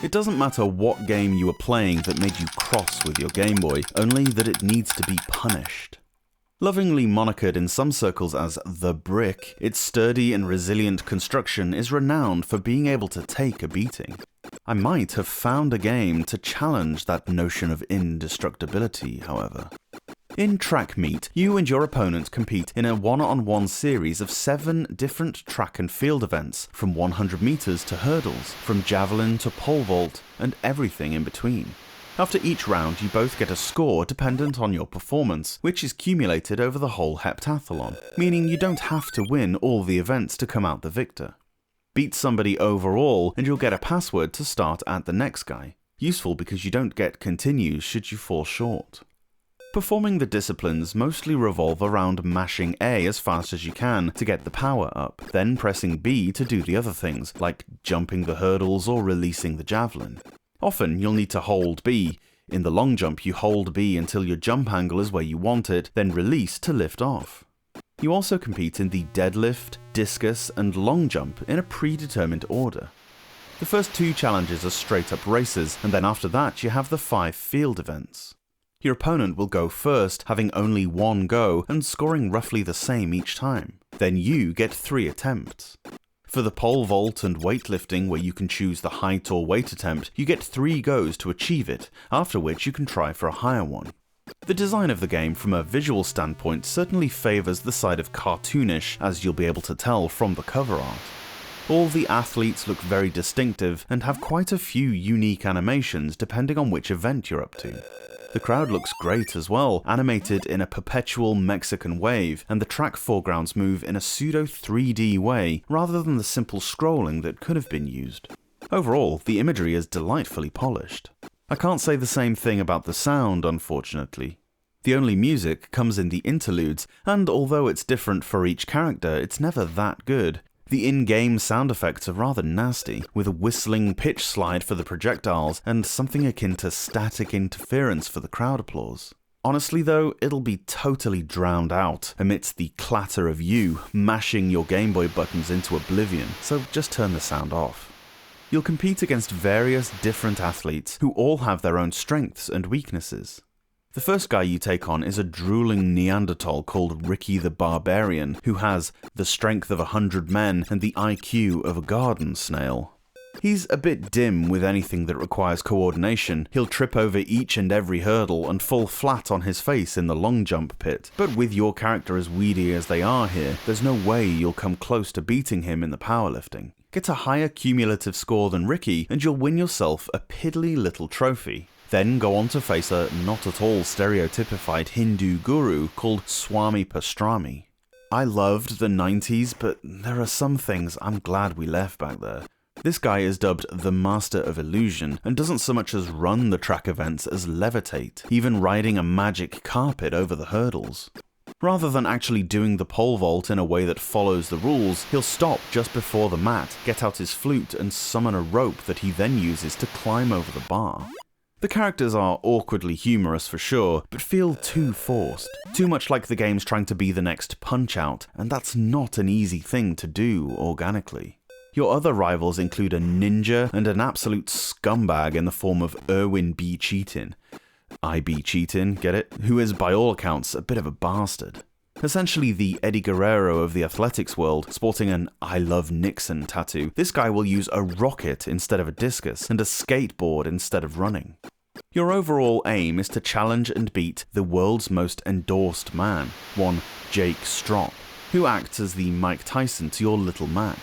It doesn't matter what game you were playing that made you cross with your Game Boy, only that it needs to be punished. Lovingly monikered in some circles as the Brick, its sturdy and resilient construction is renowned for being able to take a beating. I might have found a game to challenge that notion of indestructibility, however. In track meet, you and your opponent compete in a one-on-one series of 7 different track and field events, from 100 meters to hurdles, from javelin to pole vault, and everything in between. After each round, you both get a score dependent on your performance, which is cumulated over the whole heptathlon, meaning you don't have to win all the events to come out the victor. Beat somebody overall, and you'll get a password to start at the next guy. Useful because you don't get continues should you fall short. Performing the disciplines mostly revolve around mashing A as fast as you can to get the power up, then pressing B to do the other things, like jumping the hurdles or releasing the javelin. Often you'll need to hold B. In the long jump you hold B until your jump angle is where you want it, then release to lift off. You also compete in the deadlift, discus, and long jump in a predetermined order. The first 2 challenges are straight up races, and then after that you have the 5 field events. Your opponent will go first, having only 1 go and scoring roughly the same each time. Then you get 3 attempts. For the pole vault and weightlifting, where you can choose the height or weight attempt, you get 3 goes to achieve it, after which you can try for a higher one. The design of the game from a visual standpoint certainly favours the side of cartoonish, as you'll be able to tell from the cover art. All the athletes look very distinctive and have quite a few unique animations depending on which event you're up to. The crowd looks great as well, animated in a perpetual Mexican wave, and the track foregrounds move in a pseudo 3D way rather than the simple scrolling that could have been used. Overall, the imagery is delightfully polished. I can't say the same thing about the sound, unfortunately. The only music comes in the interludes, and although it's different for each character, it's never that good. The in-game sound effects are rather nasty, with a whistling pitch slide for the projectiles and something akin to static interference for the crowd applause. Honestly though, it'll be totally drowned out amidst the clatter of you mashing your Game Boy buttons into oblivion, so just turn the sound off. You'll compete against various different athletes who all have their own strengths and weaknesses. The first guy you take on is a drooling Neanderthal called Ricky the Barbarian, who has the strength of 100 men and the IQ of a garden snail. He's a bit dim with anything that requires coordination. He'll trip over each and every hurdle and fall flat on his face in the long jump pit. But with your character as weedy as they are here, there's no way you'll come close to beating him in the powerlifting. Get a higher cumulative score than Ricky and you'll win yourself a piddly little trophy. Then go on to face a not at all stereotypified Hindu guru called Swami Pastrami. I loved the 90s, but there are some things I'm glad we left back there. This guy is dubbed the Master of Illusion, and doesn't so much as run the track events as levitate, even riding a magic carpet over the hurdles. Rather than actually doing the pole vault in a way that follows the rules, he'll stop just before the mat, get out his flute, and summon a rope that he then uses to climb over the bar. The characters are awkwardly humorous for sure, but feel too forced. Too much like the game's trying to be the next Punch-Out, and that's not an easy thing to do organically. Your other rivals include a ninja and an absolute scumbag in the form of Erwin B. Cheetin. I.B. Cheetin, get it? Who is by all accounts a bit of a bastard. Essentially the Eddie Guerrero of the athletics world, sporting an I Love Nixon tattoo, this guy will use a rocket instead of a discus, and a skateboard instead of running. Your overall aim is to challenge and beat the world's most endorsed man, one Jake Strop, who acts as the Mike Tyson to your little Mac.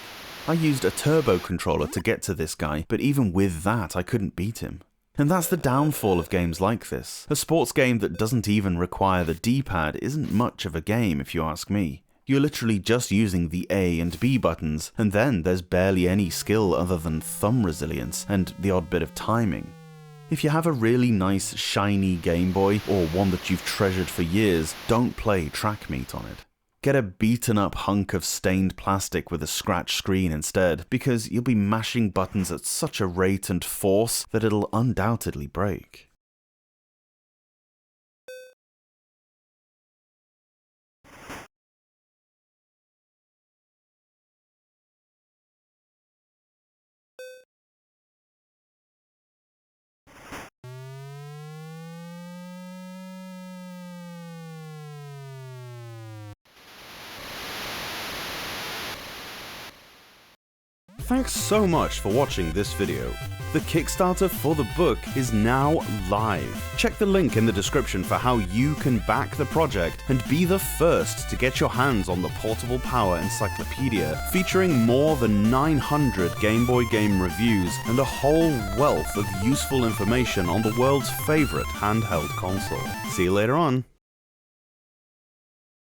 I used a turbo controller to get to this guy, but even with that I couldn't beat him. And that's the downfall of games like this. A sports game that doesn't even require the D-pad isn't much of a game if you ask me. You're literally just using the A and B buttons, and then there's barely any skill other than thumb resilience and the odd bit of timing. If you have a really nice shiny Game Boy, or one that you've treasured for years, don't play track meet on it. Get a beaten up hunk of stained plastic with a scratch screen instead, because you'll be mashing buttons at such a rate and force that it'll undoubtedly break. Thanks so much for watching this video. The Kickstarter for the book is now live. Check the link in the description for how you can back the project and be the first to get your hands on the Portable Power Encyclopedia, featuring more than 900 Game Boy game reviews and a whole wealth of useful information on the world's favorite handheld console. See you later on.